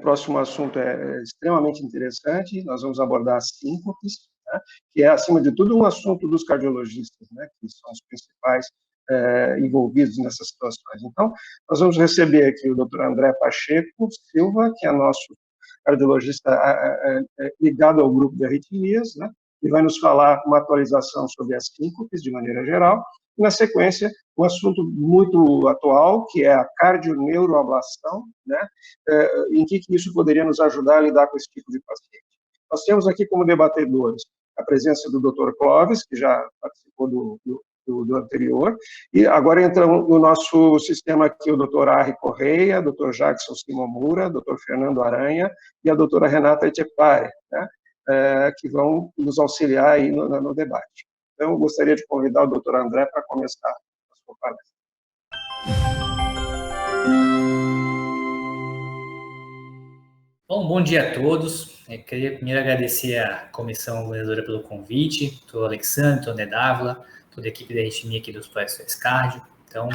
próximo assunto é extremamente interessante. Nós vamos abordar as síncopes, né, que é, acima de tudo, um assunto dos cardiologistas, né, que são os principais envolvidos nessas situações. Então, nós vamos receber aqui o Dr. André Pacheco Silva, que é nosso cardiologista ligado ao grupo de arritmias, né, e vai nos falar uma atualização sobre as síncopes, de maneira geral, e, na sequência, um assunto muito atual, que é a cardioneuroablação, né, em que isso poderia nos ajudar a lidar com esse tipo de paciente. Nós temos aqui como debatedores a presença do Dr. Clóvis, que já participou do anterior, e agora entra no nosso sistema aqui o Dr. Arri Correia, Dr. Jackson Simomura, Dr. Fernando Aranha e a doutora Renata Etchepare, né, que vão nos auxiliar aí no debate. Então, eu gostaria de convidar o Dr. André para começar a sua palestra. Bom dia a todos. Eu queria primeiro agradecer à comissão organizadora pelo convite, o Alexandre, o Nedávila, toda a equipe da arritmia aqui do Hospital SOS Cardio. Então,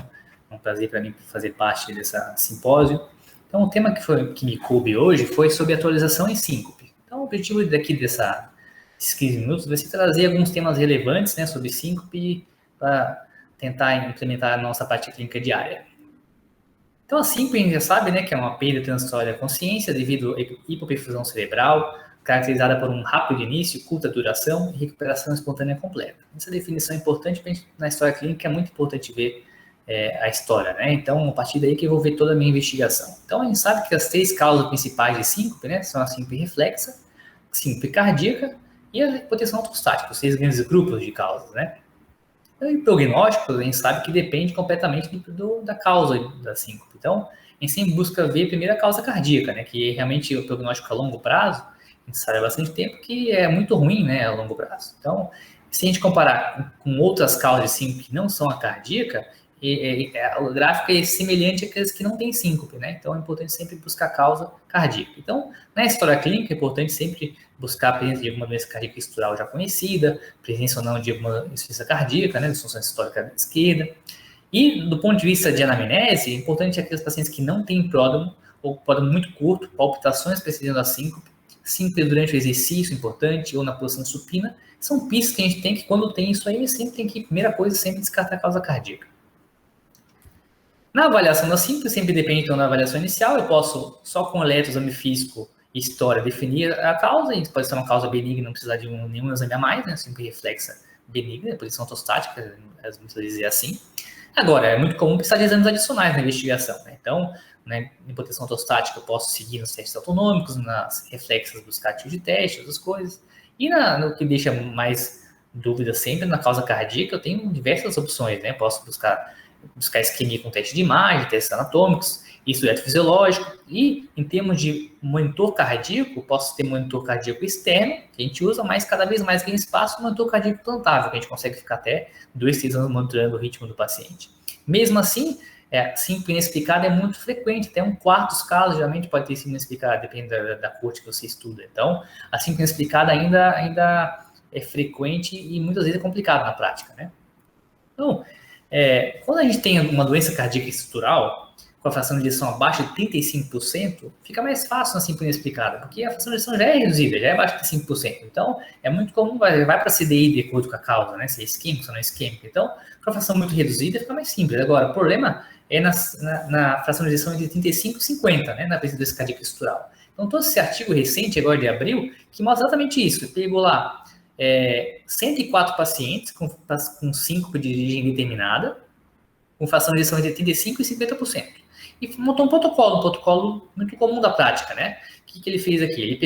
é um prazer para mim fazer parte dessa simpósio. Então, o tema que me coube hoje foi sobre atualização em síncope. Então, o objetivo desses 15 minutos vai ser trazer alguns temas relevantes, né, sobre síncope para tentar implementar a nossa prática clínica diária. Então, a síncope, a gente já sabe, né, que é uma perda transitória da consciência devido à hipoperfusão cerebral, caracterizada por um rápido início, curta duração e recuperação espontânea completa. Essa definição é importante na história clínica, é muito importante ver a história, né? Então, a partir daí que eu vou ver toda a minha investigação. Então, a gente sabe que as 3 causas principais de síncope, né, são a síncope reflexa, síncope cardíaca e a hipotensão ortostática, os 6 grandes grupos de causas, né? O prognóstico, a gente sabe que depende completamente da causa da síncope. Então, a gente sempre busca ver primeiro a causa cardíaca, né, que realmente o prognóstico a longo prazo, a gente sabe há bastante tempo que é muito ruim, né, a longo prazo. Então, se a gente comparar com outras causas de síncope que não são a cardíaca, o gráfico é semelhante àqueles que não têm síncope, né? Então, é importante sempre buscar a causa cardíaca. Então, na história clínica, é importante sempre buscar a presença de alguma doença cardíaca estrutural já conhecida, presença ou não de alguma insuficiência cardíaca, né, disfunção histórica esquerda. E, do ponto de vista de anamnese, é importante aqueles pacientes que não têm pródromo, ou pródromo muito curto, palpitações precedendo a síncope durante o exercício, importante, ou na posição supina, são pistas que a gente tem que, quando tem isso aí, sempre tem que, primeira coisa, sempre descartar a causa cardíaca. Na avaliação da síncope, sempre depende então da avaliação inicial, eu posso, só com eletroexame físico e história, definir a causa, e pode ser uma causa benigna, não precisar de nenhum exame a mais, né, síncope reflexa benigna, posição ortostática, muitas vezes é assim. Agora, é muito comum precisar de exames adicionais na investigação, né? Então, né, em hipotensão ortostática, eu posso seguir nos testes autonômicos, nas reflexas buscar tio de teste, outras coisas. E no que deixa mais dúvida sempre, na causa cardíaca, eu tenho diversas opções, né? Posso buscar isquemia com teste de imagem, testes anatômicos, isso é fisiológico. E, em termos de monitor cardíaco, posso ter monitor cardíaco externo, que a gente usa, mas cada vez mais ganha espaço, monitor cardíaco implantável, que a gente consegue ficar até 2, 3 anos monitorando o ritmo do paciente. Mesmo assim, síncope inexplicada é muito frequente, até 1/4 dos casos geralmente pode ter sido inexplicada, dependendo da corte que você estuda. Então, a síncope inexplicada ainda é frequente e muitas vezes é complicado na prática, né? Então, quando a gente tem uma doença cardíaca estrutural, com a fração de ejeção abaixo de 35%, fica mais fácil na síncope inexplicada, porque a fração de ejeção já é reduzida, já é abaixo de 5%. Então, é muito comum, vai para CDI de acordo com a causa, né? Se é isquêmico, se não é isquêmico. Então, com a fração muito reduzida, fica mais simples. Agora, o problema é na fração de ejeção entre 35% e 50%, né? Na presença desse cardíaco estrutural. Então, todo esse artigo recente, agora de abril, que mostra exatamente isso. Ele pegou lá 104 pacientes com síncope de origem determinada, com fração de ejeção entre 35% e 50%. E montou um protocolo muito comum da prática, né? O que ele fez aqui?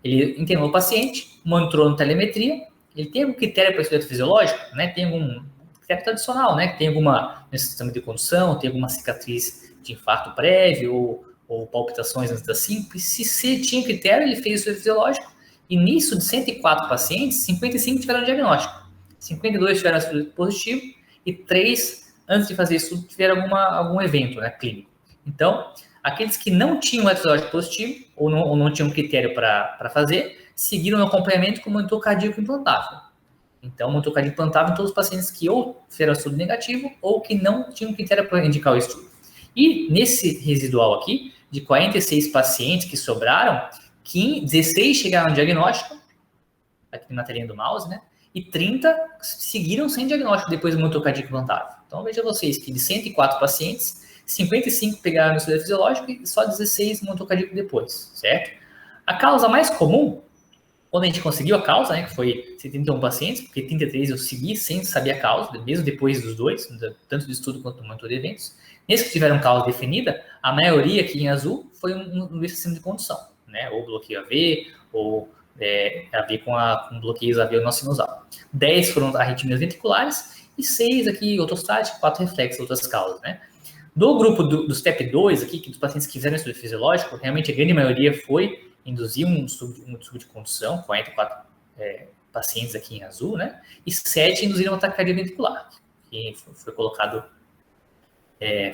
Ele internou o paciente, monitorou na telemetria, ele tem algum critério para estudo fisiológico, né? Tem algum critério tradicional, né? Tem alguma sistema de condução, tem alguma cicatriz de infarto prévio ou palpitações antes da síncope. Se tinha critério, ele fez o estudo fisiológico. E nisso, de 104 pacientes, 55 tiveram diagnóstico, 52 tiveram estudo positivo e 3, antes de fazer isso, tiveram algum evento, né, clínico. Então, aqueles que não tinham etiológico positivo ou não tinham critério para fazer, seguiram o acompanhamento com monitor cardíaco implantável. Então, monitor cardíaco implantável em todos os pacientes que ou fizeram estudo negativo ou que não tinham critério para indicar o estudo. E nesse residual aqui, de 46 pacientes que sobraram, 16 chegaram ao diagnóstico, aqui na telinha do mouse, né? E 30 seguiram sem diagnóstico depois do monitor cardíaco implantável. Então, veja vocês que de 104 pacientes, 55 pegaram insuficiência fisiológica e só 16 monitor cardíaco depois, certo? A causa mais comum, quando a gente conseguiu a causa, né, que foi 71 pacientes, porque 33 eu segui sem saber a causa, mesmo depois dos dois, tanto do estudo quanto do monitor de eventos. Nesses que tiveram causa definida, a maioria aqui em azul foi um sistema de condução, né, ou bloqueio AV, ou a ver com bloqueios AV ou não sinusal. 10 foram arritmias ventriculares e 6 aqui ortostáticos, 4 reflexos, outras causas, né? Do grupo do STEP 2 aqui, que dos pacientes que fizeram estudo fisiológico, realmente a grande maioria foi induzir um distúrbio de condução, 44 pacientes aqui em azul, né? E 7 induziram um ataque cardíaco ventricular, que foi colocado,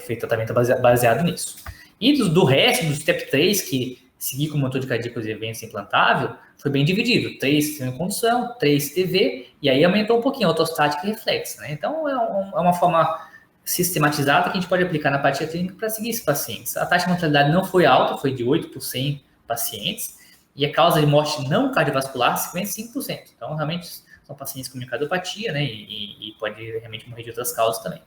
foi tratamento baseado nisso. E do resto, do STEP 3, que seguir com o motor de cardíaco de eventos implantável, foi bem dividido. 3 sistema de condução, 3 TV, e aí aumentou um pouquinho a ortostática e reflexo, né? Então, é uma forma sistematizada que a gente pode aplicar na parte clínica para seguir esses pacientes. A taxa de mortalidade não foi alta, foi de 8 por 100 pacientes, e a causa de morte não cardiovascular, 55%. Então, realmente, são pacientes com miocardiopatia, né? E pode realmente morrer de outras causas também.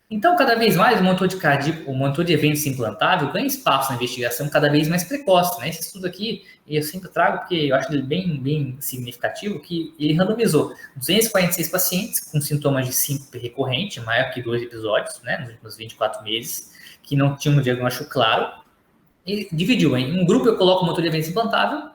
Então, cada vez mais, o monitor de eventos implantável ganha espaço na investigação cada vez mais precoce, né? Esse estudo aqui, eu sempre trago porque eu acho ele bem significativo, que ele randomizou 246 pacientes com sintomas de síncope recorrente, maior que 2 episódios, né? Nos últimos 24 meses, que não tinham um diagnóstico claro, e dividiu em um grupo eu coloco o motor de eventos implantável,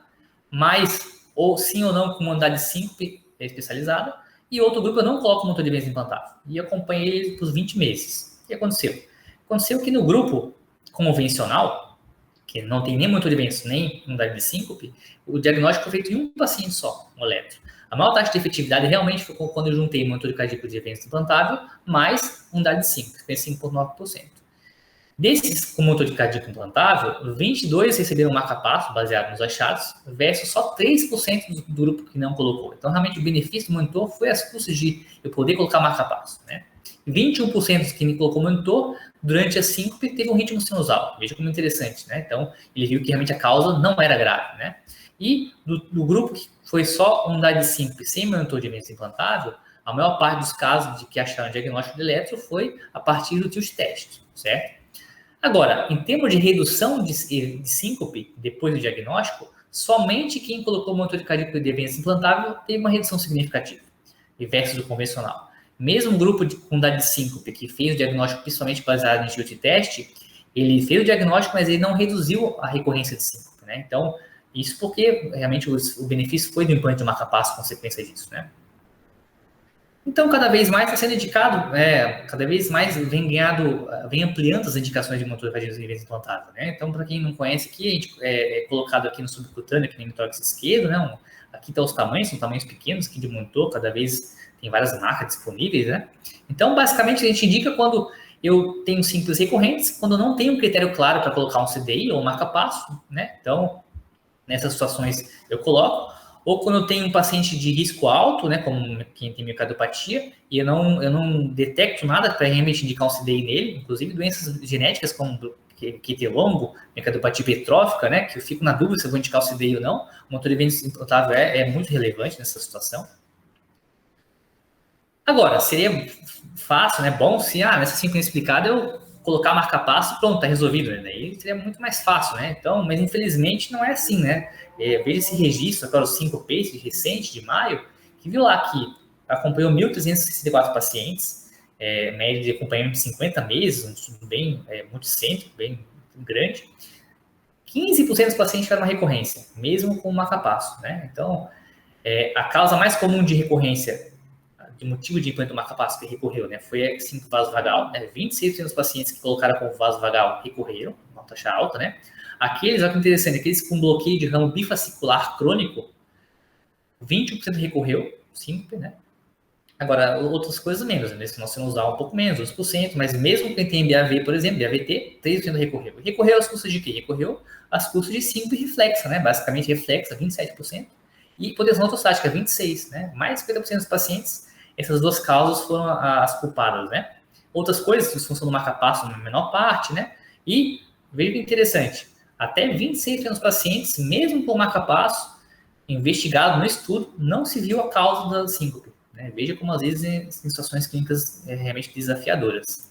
mas ou sim ou não com uma unidade de síncope especializada, e outro grupo eu não coloco o motor de eventos implantável. E acompanhei ele por 20 meses. O que aconteceu? Aconteceu que no grupo convencional, que não tem nem motor de eventos, nem unidade de síncope, o diagnóstico foi feito em um paciente só, no eletro. A maior taxa de efetividade realmente foi quando eu juntei motor de cardíaco de eventos implantável mais unidade de síncope, foi 5,9%. Desses com motor de cardíaco implantável, 22 receberam marca-passo baseado nos achados, versus só 3% do grupo que não colocou. Então, realmente, o benefício do monitor foi as custas de eu poder colocar marca-passo, né? 21% que colocou monitor, durante a síncope, teve um ritmo sinusal. Veja como interessante, né? Então, ele viu que realmente a causa não era grave, né? E do grupo que foi só unidade de síncope sem monitor de eventos implantável, a maior parte dos casos de que acharam diagnóstico de eletro foi a partir do tilt test, certo? Agora, em termos de redução de síncope depois do diagnóstico, somente quem colocou o motor de cardíaco de eventos implantável teve uma redução significativa, versus do convencional. Mesmo o grupo com unidade de síncope, que fez o diagnóstico principalmente baseado em tilt test, ele fez o diagnóstico, mas ele não reduziu a recorrência de síncope, né? Então, isso porque realmente o benefício foi do implante de marca-passo, consequência disso, né? Então, cada vez mais está sendo indicado, cada vez mais vem ampliando as indicações de motor cardíaco de eventos implantável, né? Então, para quem não conhece aqui, a gente é colocado aqui no subcutâneo, aqui no hemitórax esquerdo, né? Aqui estão os tamanhos, são tamanhos pequenos aqui de monitor, cada vez tem várias marcas disponíveis, né? Então, basicamente, a gente indica quando eu tenho símptomas recorrentes, quando eu não tenho um critério claro para colocar um CDI ou um marca-passo, né? Então, nessas situações eu coloco. Ou quando eu tenho um paciente de risco alto, né, como quem tem miocardiopatia, e eu não detecto nada para realmente indicar um CDI nele, inclusive doenças genéticas como QT longo, miocardiopatia hipertrófica, né, que eu fico na dúvida se eu vou indicar o CDI ou não. O motor de eventos implantável é muito relevante nessa situação. Agora, seria fácil, né, bom se, nessa síntese explicada eu colocar marca-passo, pronto, tá resolvido, né? Aí seria muito mais fácil, né? Então, mas infelizmente não é assim, né? Veja esse registro, agora o 5-PACE recente, de maio, que viu lá que acompanhou 1.364 pacientes, média de acompanhamento de 50 meses, um estudo bem multicêntrico, bem grande. 15% dos pacientes tiveram uma recorrência, mesmo com marca-passo, né? Então, a causa mais comum de recorrência de motivo de implante do marca-passo que recorreu, né, foi 5 vaso vagal, né, 26% dos pacientes que colocaram com vaso vagal recorreram, uma taxa alta, né, olha que interessante, aqueles com bloqueio de ramo bifascicular crônico, 21% recorreu, síncope, né, agora, outras coisas menos, né, se nós vamos usar um pouco menos, 2%, mas mesmo quem tem BAV, por exemplo, BAVT, 3% recorreu. Recorreu às custas de quê? Recorreu às custas de síncope e reflexa, né, basicamente reflexa, 27%, e hipotensão ortostática, 26%, né, mais de 50% dos pacientes. Essas duas causas foram as culpadas, né? Outras coisas, disfunção do marca-passo na menor parte, né? E veja que interessante, até 26% dos pacientes, mesmo com marca-passo, investigado no estudo, não se viu a causa da síncope. Né? Veja como, às vezes, em situações clínicas realmente desafiadoras.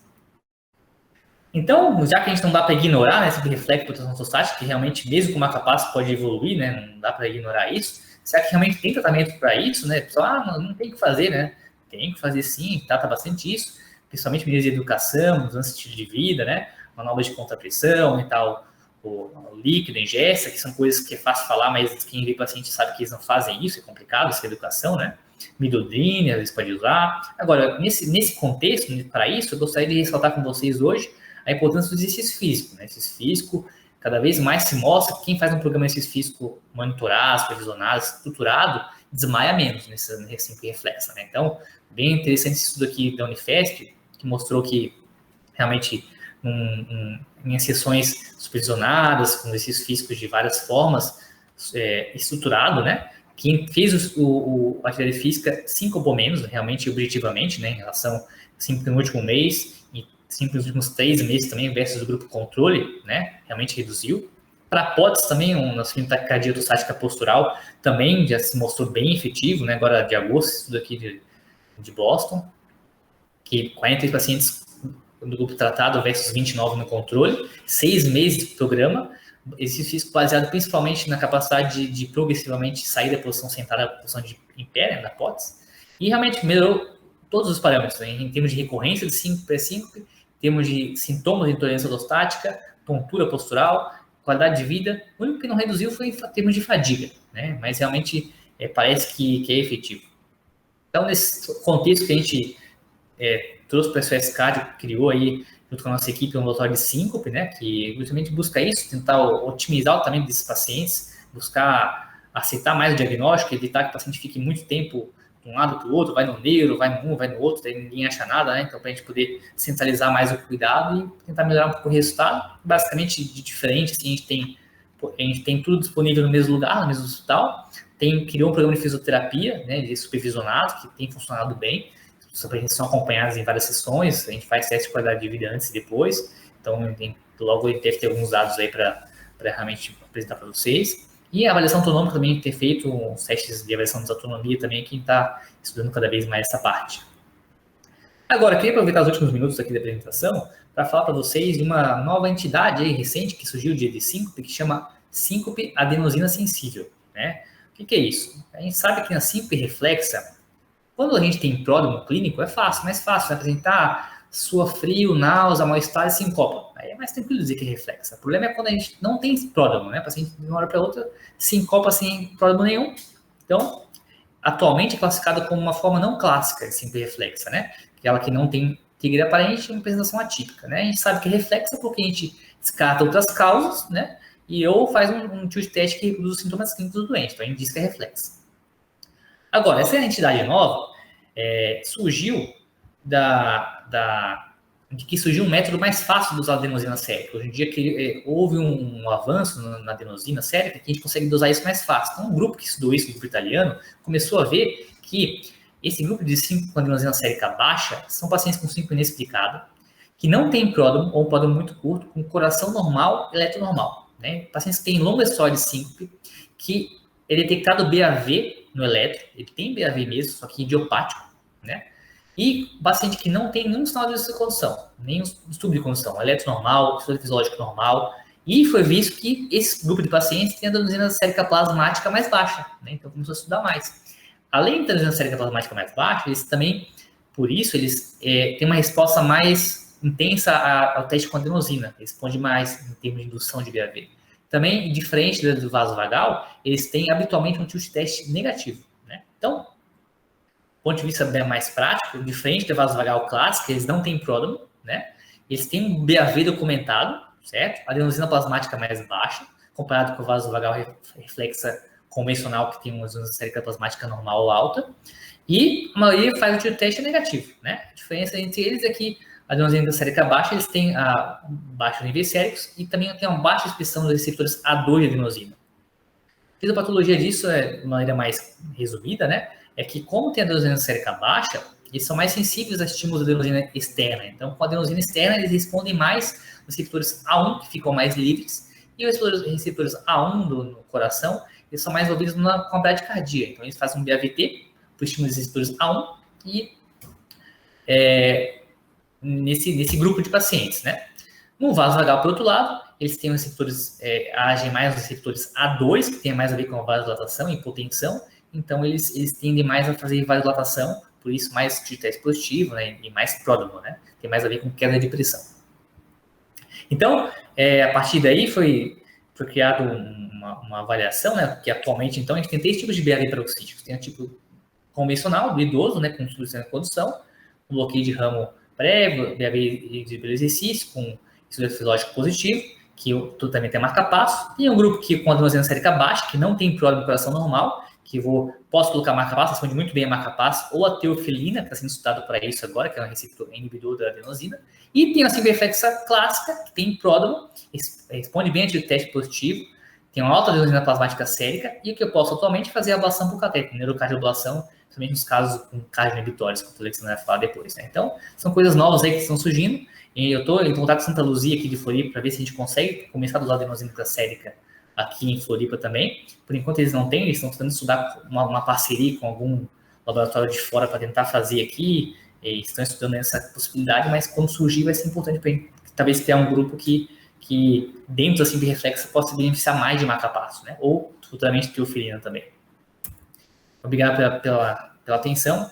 Então, já que a gente não dá para ignorar, né, esse reflexo de proteção ortostática, que realmente, mesmo com marca-passo, pode evoluir, né, não dá para ignorar isso, será que realmente tem tratamento para isso? Né? Pessoal, não tem o que fazer, né? Tem que fazer sim, trata bastante isso, principalmente medidas de educação, mudança de estilo de vida, né? Manobras de contrapressão e tal, o líquido, a ingesta, que são coisas que é fácil falar, mas quem vê paciente sabe que eles não fazem isso, é complicado, essa educação, né? Midodrine, às vezes pode usar. Agora, nesse contexto, para isso, eu gostaria de ressaltar com vocês hoje a importância do exercício físico. Né? Exercício físico, cada vez mais se mostra que quem faz um programa de exercício físico monitorado, supervisionado, estruturado, desmaia menos nessa reflexa. Né? Então, bem interessante esse estudo aqui da Unifesp, que mostrou que realmente em sessões supervisionadas, com exercícios físicos de várias formas, estruturado, né? Quem fez a atividade física sincopou menos, realmente, objetivamente, né? Em relação sempre no último mês e sempre nos últimos 3 meses também, versus o grupo controle, né? Realmente reduziu. Para POTS também, na taquicardia ortostática postural, também já se mostrou bem efetivo, né? Agora de agosto, estudo aqui de Boston, que 43 pacientes do grupo tratado versus 29 no controle, 6 meses de programa, exercício físico baseado principalmente na capacidade de progressivamente sair da posição sentada para a posição de em pé, né, da POTS, e realmente melhorou todos os parâmetros, né, em termos de recorrência de síncope pré-síncope, em termos de sintomas de intolerância ortostática, tontura postural, qualidade de vida. O único que não reduziu foi em termos de fadiga, né, mas realmente parece que é efetivo. Então, nesse contexto que a gente trouxe para a SOS Cardio, criou aí, junto com a nossa equipe, um laboratório de síncope, né, que justamente busca isso, tentar otimizar o tratamento desses pacientes, buscar aceitar mais o diagnóstico, evitar que o paciente fique muito tempo de um lado para o outro, vai no neuro, vai no vai no outro, daí ninguém acha nada, né, então para a gente poder centralizar mais o cuidado e tentar melhorar um pouco o resultado. Basicamente, de diferente, assim, a gente tem tudo disponível no mesmo lugar, no mesmo hospital, criou um programa de fisioterapia, né, de supervisionado, que tem funcionado bem. Os pacientes são acompanhados em várias sessões, a gente faz teste de qualidade de vida antes e depois, então logo deve ter alguns dados aí para realmente apresentar para vocês. E a avaliação autonômica também, ter feito uns testes de avaliação de autonomia também, quem está estudando cada vez mais essa parte. Agora, eu queria aproveitar os últimos minutos aqui da apresentação para falar para vocês de uma nova entidade aí, recente que surgiu dia de síncope, que chama síncope adenosina sensível. Né? O que é isso? A gente sabe que na síncope reflexa, quando a gente tem pródromo clínico, é fácil, mais fácil, né? Apresentar suor frio, náusea, mal-estar e sincopa. Aí é mais tranquilo dizer que é reflexa. O problema é quando a gente não tem pródromo, né? O paciente de uma hora para outra sincopa sem pródromo nenhum. Então, atualmente é classificada como uma forma não clássica de síncope reflexa, né? Aquela que não tem tigre aparente e uma apresentação atípica, né? A gente sabe que é reflexa porque a gente descarta outras causas, né? E ou faz um tipo de teste que reduz os sintomas clínicos do doente. Então, a gente diz que é reflexa. Agora, essa entidade nova surgiu de que surgiu um método mais fácil de usar a adenosina sérica. Hoje em dia houve um avanço na adenosina sérica que a gente consegue dosar isso mais fácil. Então, um grupo que estudou isso, um grupo italiano, começou a ver que esse grupo de 5 com adenosina sérica baixa são pacientes com síncope inexplicado, que não tem pródromo ou um pródromo muito curto, com coração normal, eletronormal. Né? Pacientes que têm longa história de síncope, que é detectado BAV no eletro, ele tem BAV mesmo, só que idiopático, né? E paciente que não tem nenhum sinal de condição, nenhum distúrbio de condição, eletro normal, estudo fisiológico normal, e foi visto que esse grupo de pacientes tem a adenosina sérica plasmática mais baixa, né? Então começou a estudar mais. Além da adenosina sérica plasmática mais baixa, eles também, por isso, eles têm uma resposta mais intensa ao teste com adenosina, responde mais em termos de indução de BAV. Também, diferente do vaso vagal, eles têm habitualmente um tipo de teste negativo. Né? Então, do ponto de vista bem mais prático, diferente do vaso vagal clássico, eles não têm pródromo, né? Eles têm um BAV documentado, certo? A adenosina plasmática mais baixa, comparado com o vaso vagal reflexa convencional, que tem uma adenosina sérica plasmática normal ou alta. E a maioria faz o tipo de teste negativo. Né? A diferença entre eles é que a adenosina sérica baixa, eles têm baixos níveis séricos e também tem uma baixa expressão dos receptores A2 de adenosina. A fisiopatologia disso, de maneira mais resumida, né, é que como tem a adenosina sérica baixa, eles são mais sensíveis a estímulos de adenosina externa. Então, com a adenosina externa, eles respondem mais nos receptores A1, que ficam mais livres, e os receptores A1 no coração, eles são mais envolvidos com a bradicardia. Então, eles fazem um BAVT para o estímulo dos receptores A1 e nesse grupo de pacientes, né? No vasovagal, por outro lado, eles têm os receptores, agem mais nos receptores A2, que tem mais a ver com a vasodilatação e hipotensão. Então, eles tendem mais a fazer vasodilatação, por isso mais de teste positivo, né? E mais pródromo, né? Tem mais a ver com queda de pressão. Então, a partir daí foi criado uma avaliação, né? Que atualmente, então, a gente tem 3 tipos de BAV paroxísticos. Tem o tipo convencional, do idoso, né? Com insuficiência de condução, um bloqueio de ramo prévio, BAV pelo exercício, com estudo fisiológico positivo, que também tem marca-passo. Tem um grupo que com adenosina sérica baixa, que não tem pródromo no coração normal, que posso colocar marca-passo, responde muito bem a marca-passo, ou a teofilina, que está sendo estudado para isso agora, que é um receptor inibidor da adenosina. E tem a ciberflexa clássica, que tem pródromo, responde bem ao teste positivo, tem uma alta adenosina plasmática sérica, e o que eu posso atualmente fazer é a ablação por catéter, neurocardioablação, principalmente nos casos com cardioinibitórios, que o Alexandre vai falar depois, né? Então, são coisas novas aí que estão surgindo, e eu estou em contato com Santa Luzia aqui de Floripa para ver se a gente consegue começar a usar a adenosina sérica aqui em Floripa também. Por enquanto eles não têm, eles estão tentando estudar uma parceria com algum laboratório de fora para tentar fazer aqui, e estão estudando essa possibilidade, mas quando surgir vai ser importante para talvez criar um grupo que dentro da ciberreflexa possa beneficiar mais de marca-passo, né? Ou futuramente teofilina também. Obrigado pela atenção.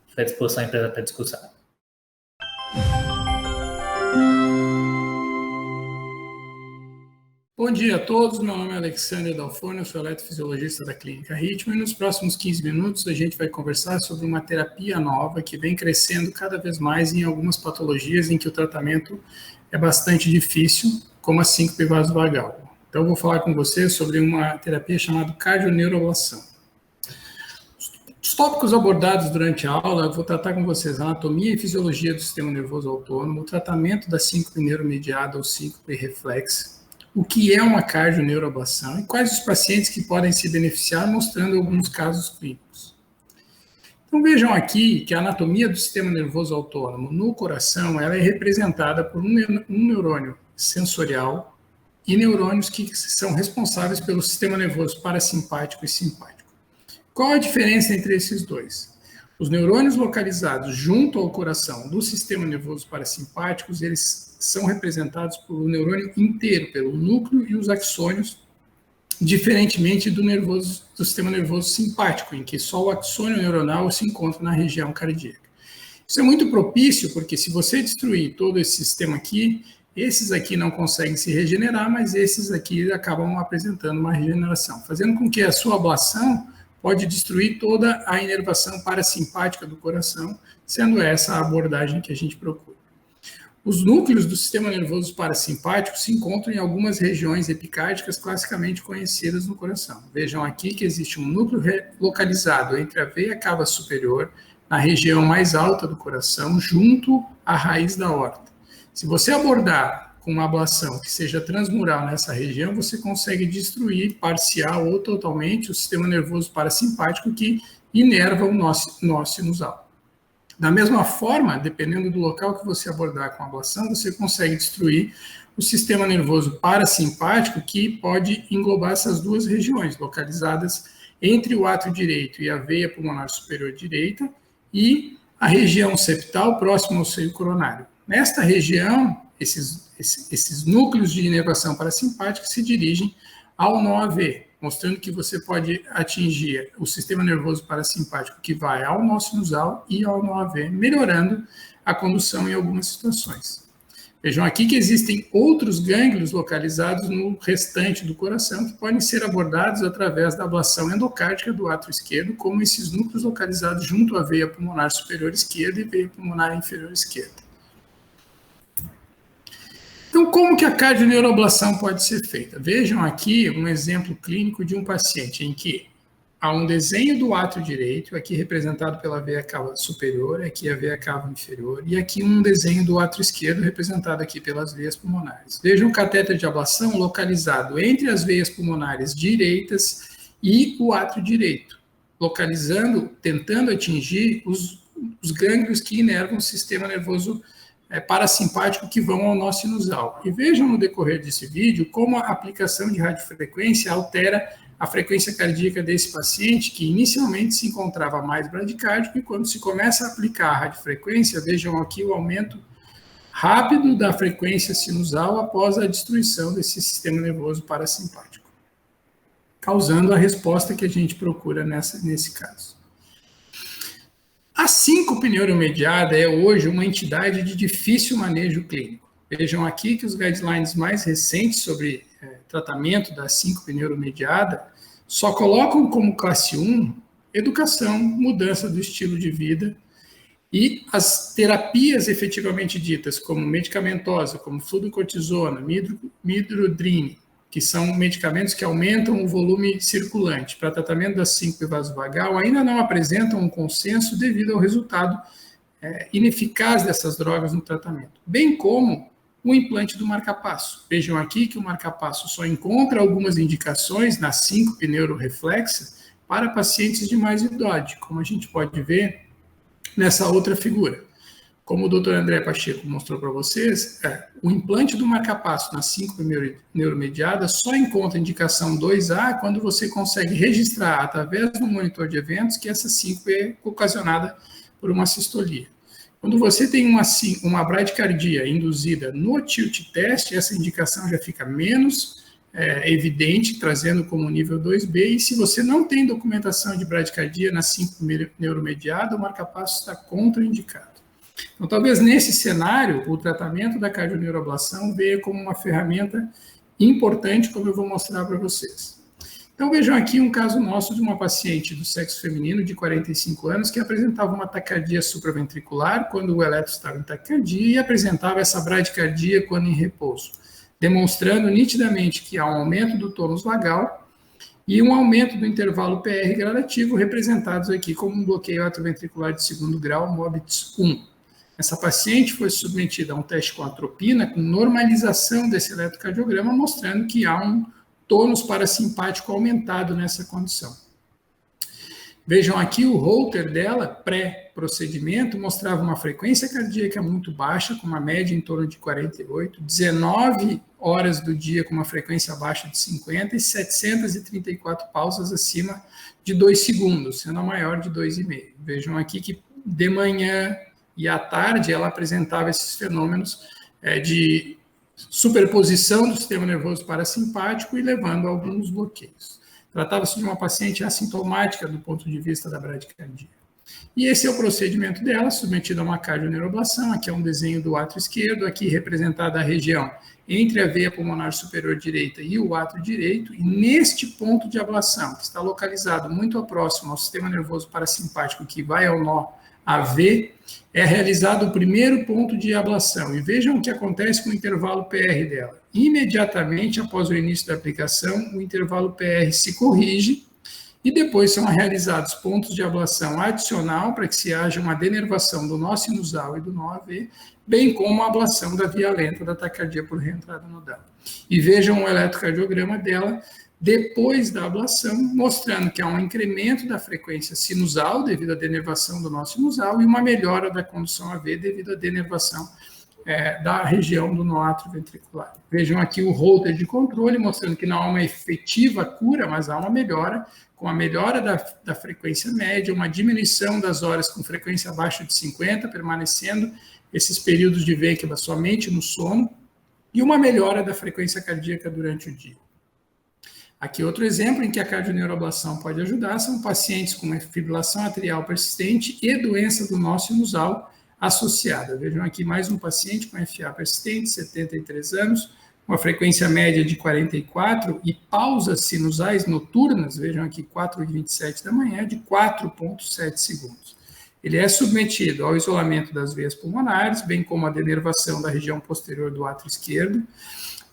Fico à disposição para a discussão. Bom dia a todos, meu nome é Alexandre Dalforno, eu sou eletrofisiologista da Clínica Ritmo e nos próximos 15 minutos a gente vai conversar sobre uma terapia nova que vem crescendo cada vez mais em algumas patologias em que o tratamento é bastante difícil, como a síncope vasovagal. Então eu vou falar com vocês sobre uma terapia chamada cardioneuroablação. Os tópicos abordados durante a aula, eu vou tratar com vocês a anatomia e fisiologia do sistema nervoso autônomo, o tratamento da síncope neuromediada ou síncope reflexa, o que é uma cardioneuroablação e quais os pacientes que podem se beneficiar, mostrando alguns casos clínicos. Então vejam aqui que a anatomia do sistema nervoso autônomo no coração ela é representada por um neurônio sensorial e neurônios que são responsáveis pelo sistema nervoso parasimpático e simpático. Qual a diferença entre esses dois? Os neurônios localizados junto ao coração do sistema nervoso parasimpático, eles são representados por um neurônio inteiro, pelo núcleo e os axônios, diferentemente do sistema nervoso simpático, em que só o axônio neuronal se encontra na região cardíaca. Isso é muito propício, porque se você destruir todo esse sistema aqui, esses aqui não conseguem se regenerar, mas esses aqui acabam apresentando uma regeneração, fazendo com que a sua ablação pode destruir toda a inervação parasimpática do coração, sendo essa a abordagem que a gente procura. Os núcleos do sistema nervoso parasimpático se encontram em algumas regiões epicárdicas classicamente conhecidas no coração. Vejam aqui que existe um núcleo localizado entre a veia cava superior, na região mais alta do coração, junto à raiz da aorta. Se você abordar com uma ablação que seja transmural nessa região, você consegue destruir parcial ou totalmente o sistema nervoso parasimpático que inerva o nó sinusal. Da mesma forma, dependendo do local que você abordar com a ablação, você consegue destruir o sistema nervoso parasimpático que pode englobar essas duas regiões, localizadas entre o átrio direito e a veia pulmonar superior direita e a região septal próxima ao seio coronário. Nesta região, esses núcleos de inervação parasimpática se dirigem ao nó AV, mostrando que você pode atingir o sistema nervoso parasimpático que vai ao nó sinusal e ao nó AV, melhorando a condução em algumas situações. Vejam aqui que existem outros gânglios localizados no restante do coração que podem ser abordados através da ablação endocárdica do átrio esquerdo, como esses núcleos localizados junto à veia pulmonar superior esquerda e veia pulmonar inferior esquerda. Então, como que a cardioneuroablação pode ser feita? Vejam aqui um exemplo clínico de um paciente em que há um desenho do átrio direito, aqui representado pela veia cava superior, aqui a veia cava inferior, e aqui um desenho do átrio esquerdo, representado aqui pelas veias pulmonares. Vejam o catéter de ablação localizado entre as veias pulmonares direitas e o átrio direito, localizando, tentando atingir os os gânglios que inervam o sistema nervoso parasimpático que vão ao nó sinusal. E vejam no decorrer desse vídeo como a aplicação de radiofrequência altera a frequência cardíaca desse paciente, que inicialmente se encontrava mais bradicárdico, e quando se começa a aplicar a radiofrequência, vejam aqui o aumento rápido da frequência sinusal após a destruição desse sistema nervoso parasimpático, causando a resposta que a gente procura nesse caso. A síncope neuromediada é hoje uma entidade de difícil manejo clínico. Vejam aqui que os guidelines mais recentes sobre tratamento da síncope neuromediada só colocam como classe 1 educação, mudança do estilo de vida, e as terapias efetivamente ditas, como medicamentosa, como fluocortisona, midodrine, que são medicamentos que aumentam o volume circulante para tratamento da síncope vasovagal, ainda não apresentam um consenso devido ao resultado ineficaz dessas drogas no tratamento, bem como o implante do marcapasso. Vejam aqui que o marcapasso só encontra algumas indicações na síncope neuroreflexa para pacientes de mais idade, como a gente pode ver nessa outra figura. Como o Dr. André Pacheco mostrou para vocês, o implante do marcapasso na síncope neuromediada só encontra indicação 2A quando você consegue registrar através do monitor de eventos que essa síncope é ocasionada por uma sistolia. Quando você tem uma bradicardia induzida no tilt test, essa indicação já fica menos evidente, trazendo como nível 2B, e se você não tem documentação de bradicardia na síncope neuromediada, o marcapasso está contraindicado. Então, talvez nesse cenário, o tratamento da cardioneuroablação veja como uma ferramenta importante, como eu vou mostrar para vocês. Então, vejam aqui um caso nosso de uma paciente do sexo feminino de 45 anos que apresentava uma taquicardia supraventricular quando o eletro estava em taquicardia e apresentava essa bradicardia quando em repouso, demonstrando nitidamente que há um aumento do tônus vagal e um aumento do intervalo PR gradativo, representados aqui como um bloqueio atrioventricular de segundo grau, MOBITS 1. Essa paciente foi submetida a um teste com atropina, com normalização desse eletrocardiograma, mostrando que há um tônus parasimpático aumentado nessa condição. Vejam aqui o Holter dela, pré-procedimento, mostrava uma frequência cardíaca muito baixa, com uma média em torno de 48, 19 horas do dia com uma frequência abaixo de 50 e 734 pausas acima de 2 segundos, sendo a maior de 2,5. Vejam aqui que de manhã e à tarde ela apresentava esses fenômenos de superposição do sistema nervoso parasimpático e levando a alguns bloqueios. Tratava-se de uma paciente assintomática do ponto de vista da bradicardia. E esse é o procedimento dela, submetido a uma cardioneuroablação. Aqui é um desenho do átrio esquerdo, aqui representada a região entre a veia pulmonar superior direita e o átrio direito, e neste ponto de ablação, que está localizado muito próximo ao sistema nervoso parasimpático que vai ao nó AV, é realizado o primeiro ponto de ablação. E vejam o que acontece com o intervalo PR dela. Imediatamente após o início da aplicação, o intervalo PR se corrige e depois são realizados pontos de ablação adicional para que se haja uma denervação do nó sinusal e do nó AV, bem como a ablação da via lenta da taquicardia por reentrada nodal. E vejam o eletrocardiograma dela depois da ablação, mostrando que há um incremento da frequência sinusal devido à denervação do nó sinusal e uma melhora da condução AV devido à denervação da região do nó atrioventricular. Vejam aqui o holter de controle, mostrando que não há uma efetiva cura, mas há uma melhora, com a melhora da frequência média, uma diminuição das horas com frequência abaixo de 50, permanecendo esses períodos de Ventquebus somente no sono, e uma melhora da frequência cardíaca durante o dia. Aqui outro exemplo em que a cardioneuroablação pode ajudar são pacientes com fibrilação atrial persistente e doença do nó sinusal associada. Vejam aqui mais um paciente com FA persistente, 73 anos, uma frequência média de 44 e pausas sinusais noturnas, vejam aqui 4h27 da manhã, de 4,7 segundos. Ele é submetido ao isolamento das veias pulmonares, bem como a denervação da região posterior do átrio esquerdo.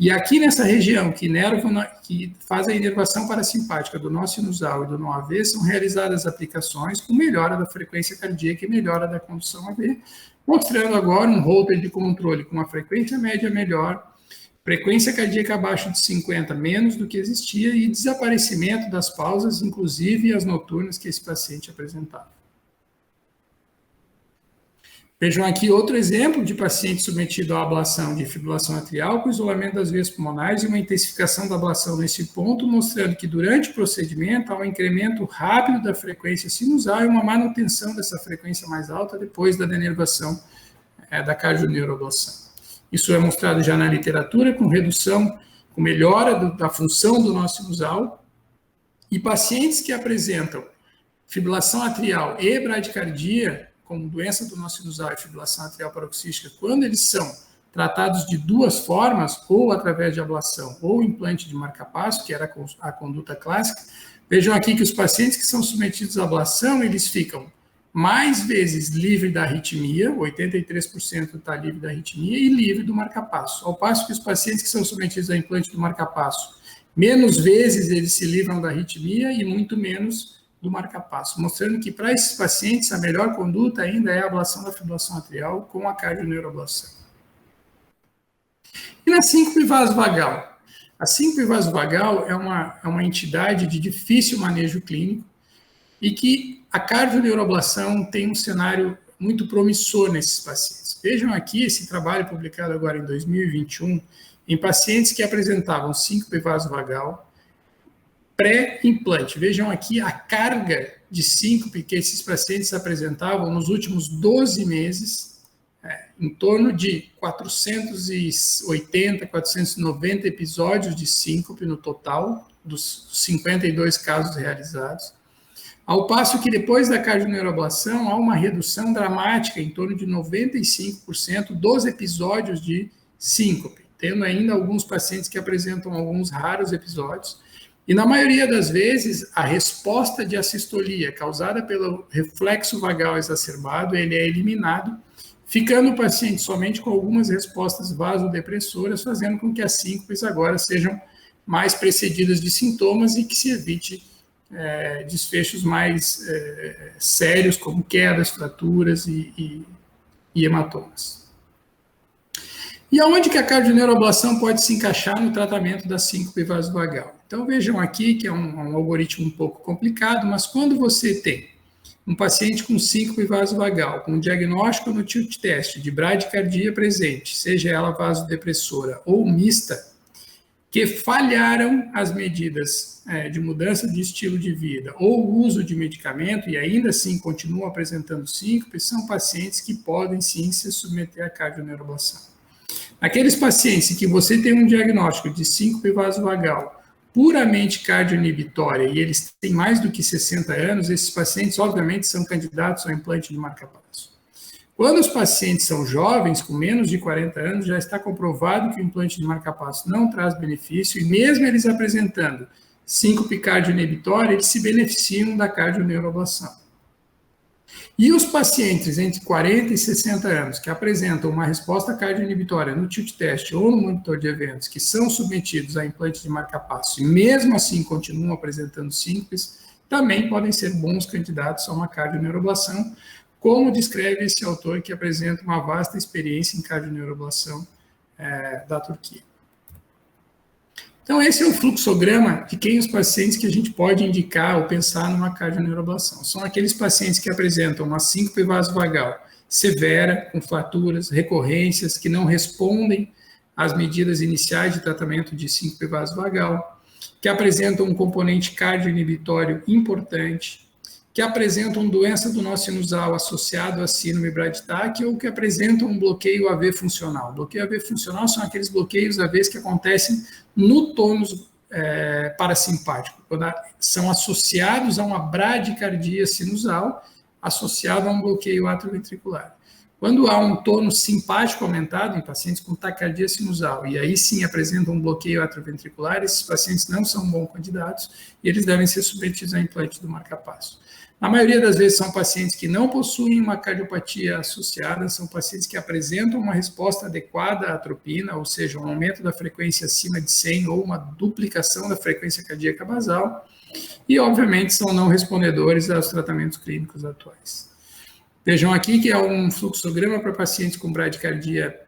E aqui nessa região que faz a inervação parasimpática do nó sinusal e do nó AV, são realizadas aplicações com melhora da frequência cardíaca e melhora da condução AV, mostrando agora um holter de controle com uma frequência média melhor, frequência cardíaca abaixo de 50, menos do que existia, e desaparecimento das pausas, inclusive as noturnas que esse paciente apresentava. Vejam aqui outro exemplo de paciente submetido à ablação de fibrilação atrial com isolamento das veias pulmonares e uma intensificação da ablação nesse ponto, mostrando que durante o procedimento há um incremento rápido da frequência sinusal e uma manutenção dessa frequência mais alta depois da denervação da cardioneuroablação. Isso é mostrado já na literatura com redução, com melhora da função do nó sinusal, e pacientes que apresentam fibrilação atrial e bradicardia, como doença do nó sinusal e fibrilação atrial paroxística, quando eles são tratados de duas formas, ou através de ablação ou implante de marca-passo, que era a conduta clássica, vejam aqui que os pacientes que são submetidos à ablação, eles ficam mais vezes livre da arritmia, 83% está livre da arritmia, e livre do marca-passo. Ao passo que os pacientes que são submetidos a implante do marca-passo, menos vezes eles se livram da arritmia e muito menos do marca-passo, mostrando que para esses pacientes a melhor conduta ainda é a ablação da fibrilação atrial com a cardioneuroablação. E na síncope vasovagal? A síncope vasovagal é uma entidade de difícil manejo clínico e que a cardioneuroablação tem um cenário muito promissor nesses pacientes. Vejam aqui esse trabalho publicado agora em 2021 em pacientes que apresentavam síncope vasovagal pré-implante. Vejam aqui a carga de síncope que esses pacientes apresentavam nos últimos 12 meses, em torno de 480, 490 episódios de síncope no total, dos 52 casos realizados. Ao passo que depois da cardioneuroablação há uma redução dramática, em torno de 95% dos episódios de síncope, tendo ainda alguns pacientes que apresentam alguns raros episódios. E na maioria das vezes, a resposta de assistolia causada pelo reflexo vagal exacerbado, ele é eliminado, ficando o paciente somente com algumas respostas vasodepressoras, fazendo com que as síncopes agora sejam mais precedidas de sintomas e que se evite desfechos mais sérios, como quedas, fraturas e hematomas. E aonde que a cardioneuroablação pode se encaixar no tratamento da síncope vasovagal? Então vejam aqui que é um algoritmo um pouco complicado, mas quando você tem um paciente com síncope vasovagal, com diagnóstico no tilt test de bradicardia presente, seja ela vasodepressora ou mista, que falharam as medidas de mudança de estilo de vida ou uso de medicamento e ainda assim continuam apresentando síncope, são pacientes que podem sim se submeter à cardioneuroablação. Aqueles pacientes em que você tem um diagnóstico de síncope vasovagal puramente cardioinibitória e eles têm mais do que 60 anos, esses pacientes obviamente são candidatos ao implante de marca-passo. Quando os pacientes são jovens, com menos de 40 anos, já está comprovado que o implante de marca-passo não traz benefício e mesmo eles apresentando síncope cardioinibitória, eles se beneficiam da cardioneuroablação. E os pacientes entre 40 e 60 anos que apresentam uma resposta cardioinibitória no tilt test ou no monitor de eventos, que são submetidos a implante de marca-passo e mesmo assim continuam apresentando síncopes, também podem ser bons candidatos a uma cardioneuroablação, como descreve esse autor que apresenta uma vasta experiência em cardioneuroablação da Turquia. Então, esse é o fluxograma de quem os pacientes que a gente pode indicar ou pensar numa cardioneuroablação. São aqueles pacientes que apresentam uma síncope vasovagal severa, com fraturas, recorrências, que não respondem às medidas iniciais de tratamento de síncope vasovagal, que apresentam um componente cardioinibitório importante, que apresentam doença do nó sinusal associado a síndrome braditáquia ou que apresentam um bloqueio AV funcional. Bloqueio AV funcional são aqueles bloqueios AVs que acontecem no tônus parasimpático, quando são associados a uma bradicardia sinusal associada a um bloqueio atrioventricular. Quando há um tônus simpático aumentado em pacientes com taquicardia sinusal, e aí sim apresentam um bloqueio atrioventricular, esses pacientes não são bons candidatos e eles devem ser submetidos a implante do marca-passo. Na maioria das vezes são pacientes que não possuem uma cardiopatia associada, são pacientes que apresentam uma resposta adequada à atropina, ou seja, um aumento da frequência acima de 100 ou uma duplicação da frequência cardíaca basal, e obviamente são não respondedores aos tratamentos clínicos atuais. Vejam aqui que é um fluxograma para pacientes com bradicardia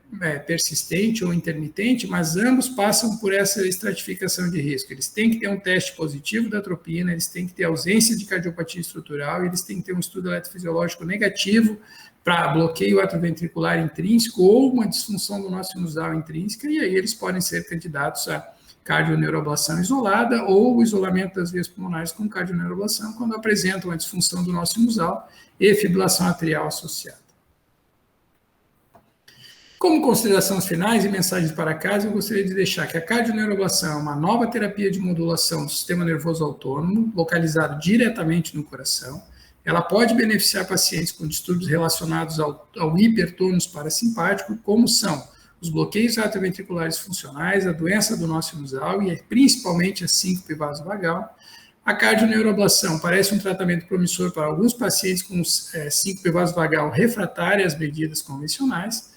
persistente ou intermitente, mas ambos passam por essa estratificação de risco. Eles têm que ter um teste positivo da atropina, eles têm que ter ausência de cardiopatia estrutural, e eles têm que ter um estudo eletrofisiológico negativo para bloqueio atrioventricular intrínseco ou uma disfunção do nó sinusal intrínseca, e aí eles podem ser candidatos a cardioneuroablação isolada ou o isolamento das veias pulmonares com cardioneuroablação quando apresentam a disfunção do nó sinusal e fibrilação atrial associada. Como considerações finais e mensagens para casa, eu gostaria de deixar que a cardioneuroablação é uma nova terapia de modulação do sistema nervoso autônomo, localizado diretamente no coração. Ela pode beneficiar pacientes com distúrbios relacionados ao hipertônus parasimpático, como são os bloqueios atrioventriculares funcionais, a doença do nó sinusal e principalmente a síncope vasovagal. A cardioneuroablação parece um tratamento promissor para alguns pacientes com síncope vasovagal refratária às medidas convencionais.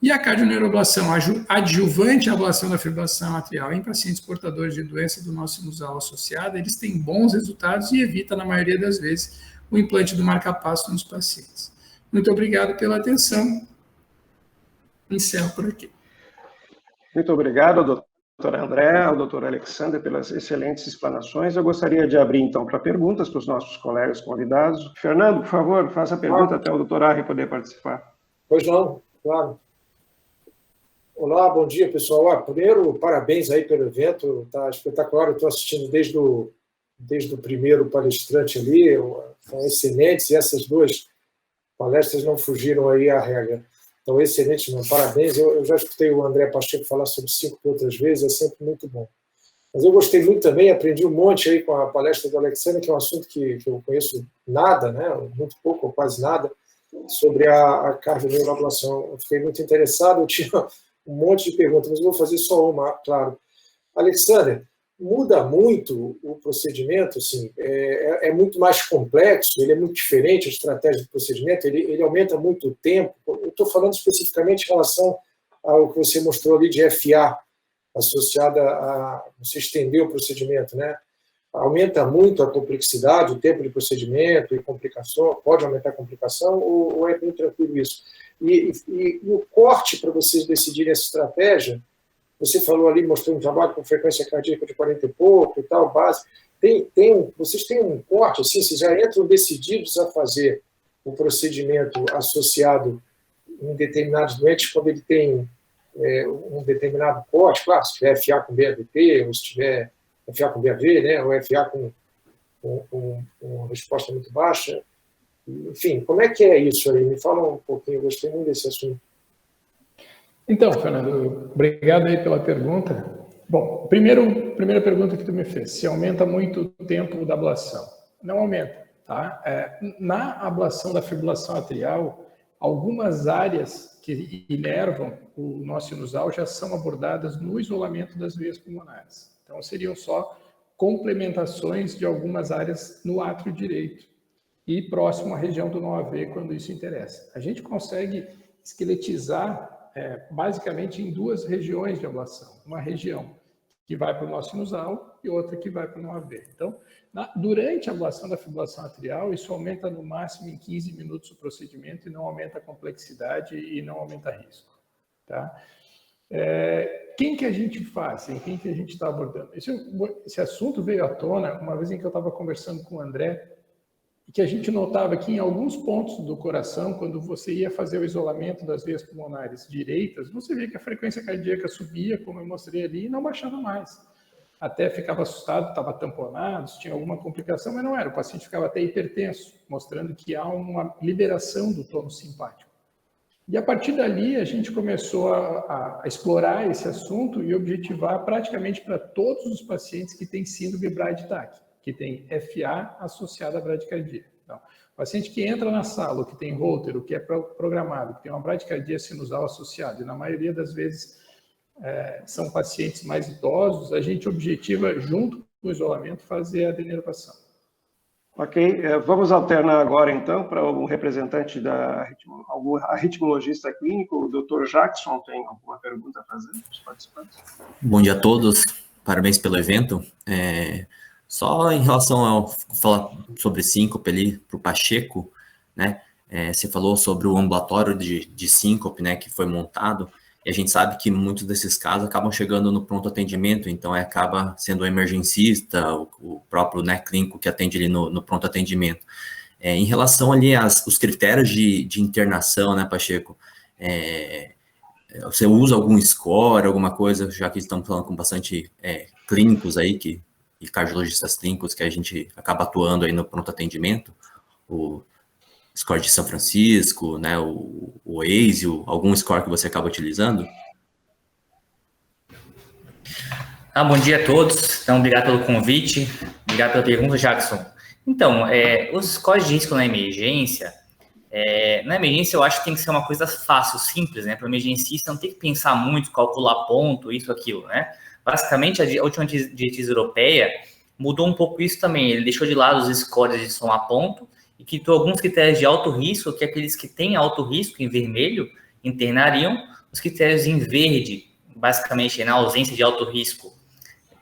E a cardioneuroablação adjuvante à ablação da fibrilação atrial em pacientes portadores de doença do nó sinusal associada, eles têm bons resultados e evita, na maioria das vezes, o implante do marcapasso nos pacientes. Muito obrigado pela atenção. Encerro por aqui. Muito obrigado, doutor André, ao doutor Alexander, pelas excelentes explanações. Eu gostaria de abrir, então, para perguntas para os nossos colegas convidados. Fernando, por favor, faça a pergunta até o doutor Arri poder participar. Pois não, claro. Olá, bom dia, pessoal. Primeiro, parabéns aí pelo evento, está espetacular. Eu estou assistindo desde o primeiro palestrante ali, são excelentes, e essas duas palestras não fugiram aí à regra. Então, excelente, meu, parabéns. Eu já escutei o André Pacheco falar sobre síncope outras vezes, é sempre muito bom. Mas eu gostei muito também, aprendi um monte aí com a palestra do Alexandre, que é um assunto que eu conheço nada, né, muito pouco ou quase nada, sobre a cardioneuroablação. Eu fiquei muito interessado, eu tinha um monte de perguntas, mas eu vou fazer só uma, claro. Alexander, muda muito o procedimento, assim, é muito mais complexo, ele é muito diferente, a estratégia do procedimento, ele aumenta muito o tempo. Eu estou falando especificamente em relação ao que você mostrou ali de FA, associada a você estender o procedimento, né? Aumenta muito a complexidade, o tempo de procedimento e complicação, pode aumentar a complicação ou é muito tranquilo isso? E o corte para vocês decidirem essa estratégia, você falou ali, mostrou um trabalho com frequência cardíaca de 40 e pouco e tal, base. Vocês têm um corte, assim, vocês já entram decididos a fazer o procedimento associado em determinados doentes quando ele tem um determinado corte, claro, se tiver FA com BAVT, ou se tiver FA com BAV, né, ou FA com resposta muito baixa. Enfim, como é que é isso aí? Me fala um pouquinho, eu gostei muito desse assunto. Então, Fernando, obrigado aí pela pergunta. Bom, primeira pergunta que tu me fez, se aumenta muito o tempo da ablação. Não aumenta, tá? Na ablação da fibrilação atrial, algumas áreas que inervam o nó sinusal já são abordadas no isolamento das veias pulmonares. Então, seriam só complementações de algumas áreas no átrio direito e próximo à região do nó AV, quando isso interessa. A gente consegue esqueletizar basicamente em duas regiões de ablação. Uma região que vai para o nó sinusal e outra que vai para o nó AV. Então, durante a ablação da fibrilação atrial, isso aumenta no máximo em 15 minutos o procedimento e não aumenta a complexidade e não aumenta risco. Tá? Quem que a gente faz? Em quem que a gente está abordando? Esse assunto veio à tona uma vez em que eu estava conversando com o André, que a gente notava que em alguns pontos do coração, quando você ia fazer o isolamento das veias pulmonares direitas, você via que a frequência cardíaca subia, como eu mostrei ali, e não baixava mais. Até ficava assustado, estava tamponado, se tinha alguma complicação, mas não era. O paciente ficava até hipertenso, mostrando que há uma liberação do tônus simpático. E a partir dali, a gente começou a explorar esse assunto e objetivar praticamente para todos os pacientes que têm síndrome Brady-TAC, que tem FA associada à bradicardia. Então, o paciente que entra na sala, que tem Holter, que é programado, que tem uma bradicardia sinusal associada, e na maioria das vezes são pacientes mais idosos, a gente objetiva, junto com o isolamento, fazer a denervação. Ok, vamos alternar agora, então, para algum representante algum arritmologista clínico. O doutor Jackson tem alguma pergunta a fazer para os participantes? Bom dia a todos, parabéns pelo evento. Só em relação ao falar sobre síncope ali para o Pacheco, né? Você falou sobre o ambulatório de síncope, né, que foi montado. E a gente sabe que muitos desses casos acabam chegando no pronto atendimento, então acaba sendo o emergencista, o próprio, né, clínico que atende ali no pronto atendimento. Em relação ali os critérios de internação, né, Pacheco, você usa algum score, alguma coisa, já que estamos falando com bastante clínicos aí, e cardiologistas clínicos que a gente acaba atuando aí no pronto atendimento, o score de São Francisco, né, o ASIO, algum score que você acaba utilizando? Bom dia a todos. Então, obrigado pelo convite, obrigado pela pergunta, Jackson. Então, os scores de risco na emergência eu acho que tem que ser uma coisa fácil, simples, né? Para o emergencista não ter que pensar muito, calcular ponto, isso, aquilo, né? Basicamente, a última diretriz europeia mudou um pouco isso também. Ele deixou de lado os scores de somar ponto e quitou alguns critérios de alto risco, que aqueles que têm alto risco, em vermelho, internariam. Os critérios em verde, basicamente, na ausência de alto risco,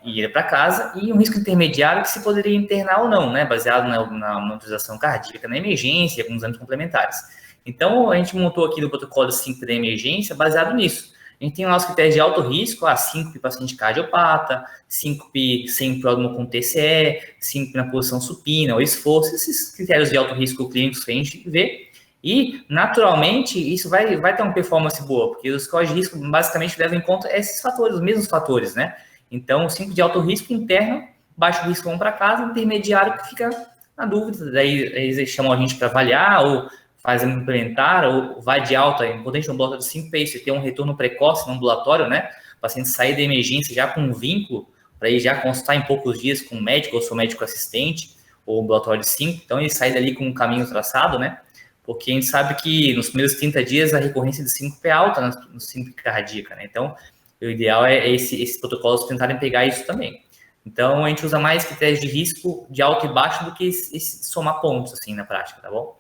ir para casa, e um risco intermediário que se poderia internar ou não, né, baseado na monitorização cardíaca na emergência e alguns exames complementares. Então, a gente montou aqui no protocolo 5 da emergência baseado nisso. A gente tem lá os critérios de alto risco, síncope paciente cardiopata, síncope sem pródromo com TCE, síncope na posição supina, ou esforço, esses critérios de alto risco clínicos que a gente vê. E, naturalmente, isso vai ter uma performance boa, porque os scores de risco basicamente levam em conta esses fatores, os mesmos fatores, né? Então, 5 de alto risco interno, baixo risco vão para casa, intermediário que fica na dúvida, daí eles chamam a gente para avaliar, ou fazem implementar, ou vai de alta, é importante no ambulatório de 5 é isso, ter um retorno precoce no ambulatório, né? O paciente sair da emergência já com um vínculo, para ele já consultar em poucos dias com um médico, ou seu médico assistente, ou ambulatório de 5, então ele sai dali com um caminho traçado, né? Porque a gente sabe que nos primeiros 30 dias a recorrência de 5 é alta no 5 cardíaca, né? Então, o ideal é esses protocolos tentarem pegar isso também. Então, a gente usa mais critérios de risco de alto e baixo do que esse somar pontos, assim, na prática, tá bom?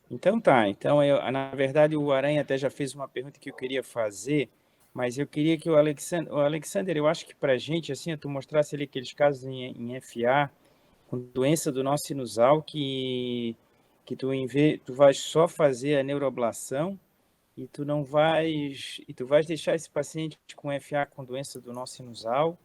Então tá. Então, na verdade, o Aranha até já fez uma pergunta que eu queria fazer, mas eu queria que o Alexander, eu acho que para a gente, assim, tu mostrasse ali aqueles casos em FA, com doença do nó sinusal, que tu vais só fazer a neuroablação, e tu vais deixar esse paciente com FA com doença do nó sinusal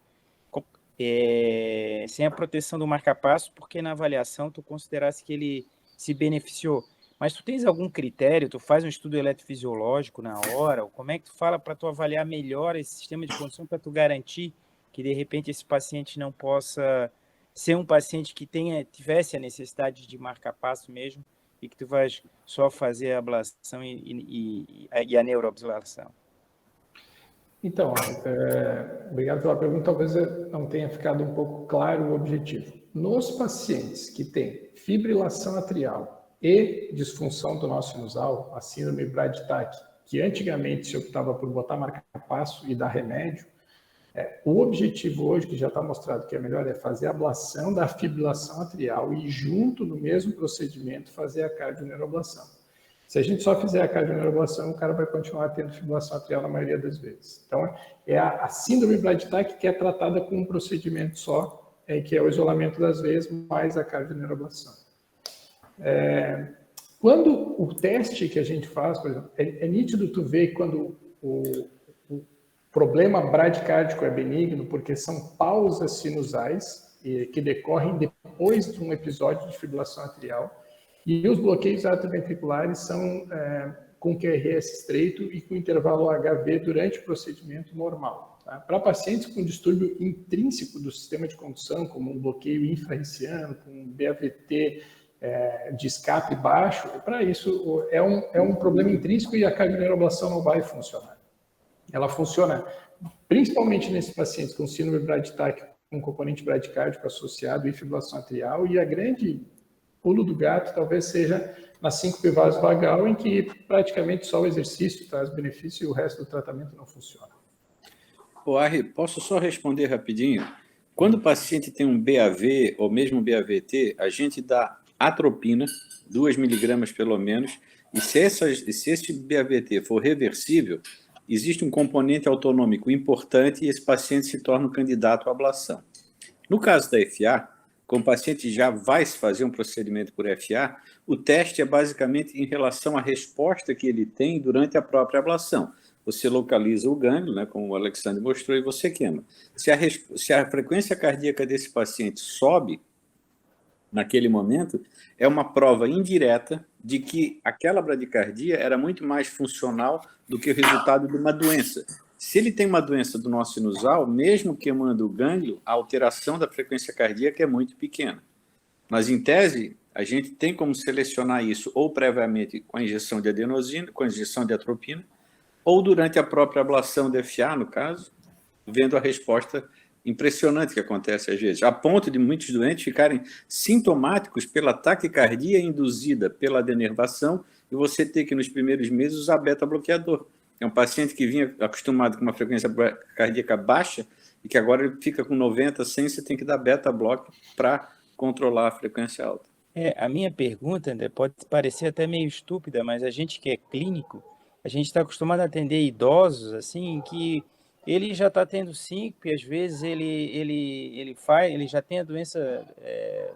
sem a proteção do marca-passo, porque na avaliação tu considerasse que ele se beneficiou. Mas tu tens algum critério? Tu faz um estudo eletrofisiológico na hora? Ou como é que tu fala para tu avaliar melhor esse sistema de condução para tu garantir que de repente esse paciente não possa ser um paciente que tivesse a necessidade de marca-passo mesmo, e que tu vais só fazer a ablação e a neuroablação? Então, obrigado pela pergunta. Talvez não tenha ficado um pouco claro o objetivo. Nos pacientes que têm fibrilação atrial e disfunção do nó sinusal, a síndrome Brady-Tach, que antigamente se optava por botar marca-passo e dar remédio, o objetivo hoje, que já está mostrado que é melhor, é fazer a ablação da fibrilação atrial e, junto no mesmo procedimento, fazer a cardioneuroablação. Se a gente só fizer a cardioneuroablação, o cara vai continuar tendo fibrilação atrial na maioria das vezes. Então, é a síndrome Brady-Tach que é tratada com um procedimento só, que é o isolamento das veias mais a cardioneuroablação. Quando o teste que a gente faz, por exemplo, é nítido tu ver quando o problema bradicárdico é benigno, porque são pausas sinusais que decorrem depois de um episódio de fibrilação atrial, e os bloqueios atrioventriculares são com QRS estreito e com intervalo HV durante o procedimento normal. Tá? Para pacientes com distúrbio intrínseco do sistema de condução, como um bloqueio infrarriciano, com BAVT de escape baixo, para isso é um problema intrínseco e a cardioneuroablação não vai funcionar. Ela funciona principalmente nesses pacientes com síndrome Brady-Tach, com componente bradicárdico associado e fibrilação atrial, e a grande pulo do gato talvez seja na síncope vasovagal, em que praticamente só o exercício traz benefício e o resto do tratamento não funciona. Arri, posso só responder rapidinho? Quando o paciente tem um BAV ou mesmo BAVT, a gente dá atropina, 2 miligramas pelo menos, e se esse BAVT for reversível, existe um componente autonômico importante e esse paciente se torna um candidato à ablação. No caso da FA, como o paciente já vai se fazer um procedimento por FA, o teste é basicamente em relação à resposta que ele tem durante a própria ablação. você localiza o gânglio, né, como o Alexandre mostrou, e você queima. Se a frequência cardíaca desse paciente sobe naquele momento, é uma prova indireta de que aquela bradicardia era muito mais funcional do que o resultado de uma doença. Se ele tem uma doença do nó sinusal, mesmo queimando o gânglio, a alteração da frequência cardíaca é muito pequena. Mas, em tese, a gente tem como selecionar isso ou previamente com a injeção de adenosina, com a injeção de atropina, ou durante a própria ablação de FA, no caso, vendo a resposta impressionante que acontece às vezes, a ponto de muitos doentes ficarem sintomáticos pela taquicardia induzida pela denervação e você ter que, nos primeiros meses, usar beta-bloqueador. É um paciente que vinha acostumado com uma frequência cardíaca baixa e que agora ele fica com 90, 100, você tem que dar beta-bloque para controlar a frequência alta. A minha pergunta, André, pode parecer até meio estúpida, mas a gente que é clínico, a gente está acostumado a atender idosos, assim, que ele já está tendo síncope, às vezes ele já tem a doença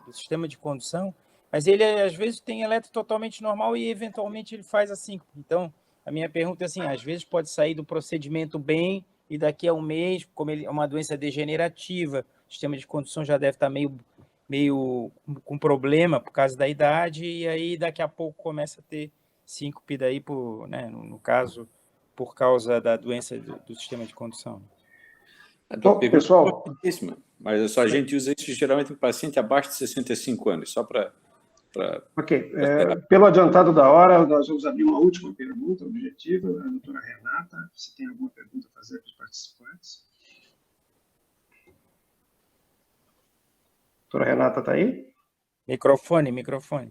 do sistema de condução, mas ele às vezes tem eletro totalmente normal e eventualmente ele faz a síncope. Então, a minha pergunta é assim, às vezes pode sair do procedimento bem e daqui a um mês, como ele é uma doença degenerativa, o sistema de condução já deve estar meio com problema por causa da idade, e aí daqui a pouco começa a ter síncope daí, no caso, por causa da doença do sistema de condução. Bom, pessoal, mas só a gente usa isso geralmente em paciente abaixo de 65 anos, só para... Ok. Pelo adiantado da hora, nós vamos abrir uma última pergunta objetiva. A doutora Renata, você tem alguma pergunta a fazer para os participantes? Doutora Renata está aí? Microfone.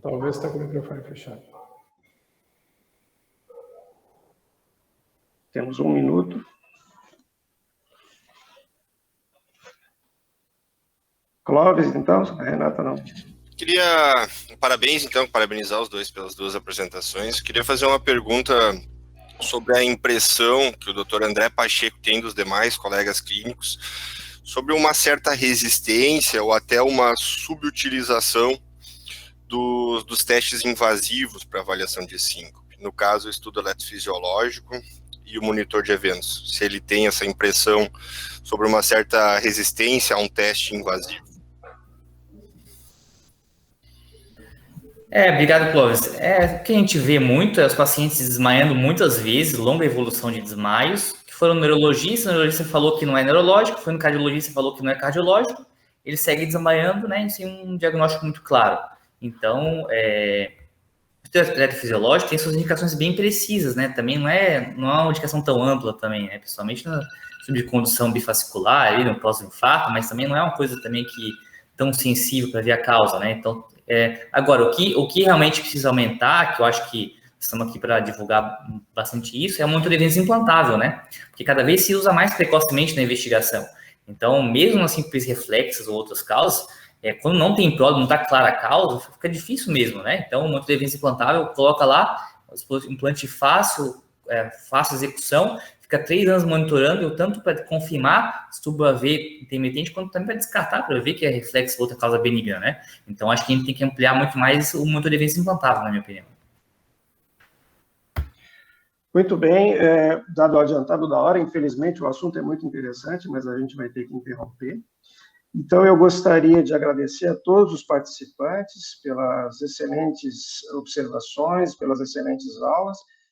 Talvez está com o microfone fechado. Temos 1 minuto. Clóvis, então? A Renata não. Queria, parabenizar os dois pelas duas apresentações. Queria fazer uma pergunta sobre a impressão que o Dr. André Pacheco tem dos demais colegas clínicos sobre uma certa resistência ou até uma subutilização dos testes invasivos para avaliação de síncope. No caso, o estudo eletrofisiológico e o monitor de eventos. Se ele tem essa impressão sobre uma certa resistência a um teste invasivo. Obrigado, Clóvis. O que a gente vê muito é os pacientes desmaiando muitas vezes, longa evolução de desmaios, que foram no neurologista, o neurologista falou que não é neurológico, foi no cardiologista, falou que não é cardiológico, ele segue desmaiando, né, sem um diagnóstico muito claro. Então, o teste eletrofisiológico tem suas indicações bem precisas, né, também não é uma indicação tão ampla também, né, principalmente na subcondução bifascicular, ali no pós-infarto, mas também não é uma coisa também que tão sensível para ver a causa, né, então, agora, o que realmente precisa aumentar, que eu acho que estamos aqui para divulgar bastante isso, é o monitor de eventos implantável, né? Porque cada vez se usa mais precocemente na investigação. Então, mesmo nas simples reflexos ou outras causas, quando não tem prólogo, não está clara a causa, fica difícil mesmo, né? Então, o monitor de eventos implantável coloca lá implante fácil execução, fica 3 anos monitorando, tanto para confirmar se tubo AV intermitente, quanto também para descartar, para ver que é reflexo ou outra causa benigna, né? Então, acho que a gente tem que ampliar muito mais o monitor de eventos implantável, na minha opinião. Muito bem, dado o adiantado da hora, infelizmente o assunto é muito interessante, mas a gente vai ter que interromper. Então, eu gostaria de agradecer a todos os participantes pelas excelentes observações, pelas excelentes aulas,